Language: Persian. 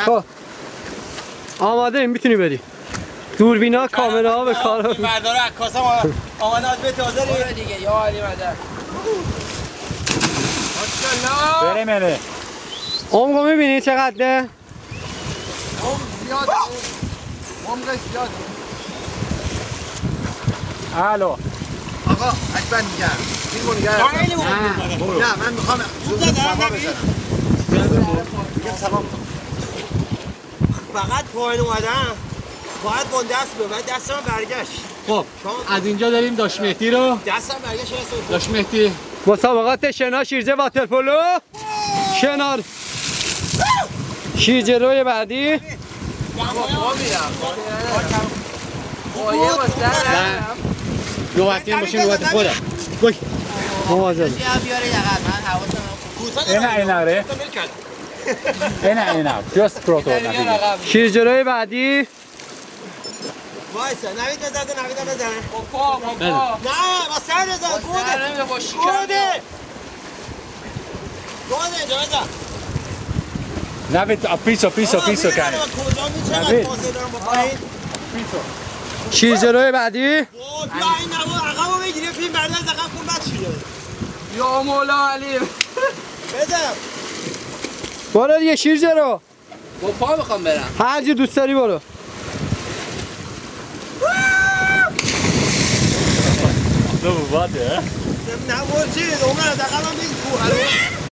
خب آماده این میتونی بری دوربینا کامراها به کار مردار عکاسا آماده از به تازه برو دیگه یا علی مدد ماشاءالله بریم بره عمقو میبینی چقدره؟ عمق زیاده عمق زیاده الو آقا اکبر نگه فیلمو نگه خیلی مهمه نه من میخوام سلام فقط پایین اومدم باید با دست به بعد دستم برگشت خب از اینجا داریم داش مهدی رو دستم برگشت داش مهدی مسابقات شنا شیرجه واترپولو کنار شیرجه روی بعدی نوبتی ماشین نوبتی خودم باش مواظب اینا ره اینا just پروتو شیرجه روی بعدی وایسا نوید بزنه نوید بزنه بله. نه با سر بزن گوده گوده اینجا بزن نوید پیسو کنه نوید شیرجه روی بعدی بیا این نبود عقبو بگیری فیلم بعد از عقب کن بد شیره یا مولا علی بزن برو دیگه شیرجه رو با پا میخوام برم هر جور دوست داری برو دو باده نبود چیز اون از عقبم بگی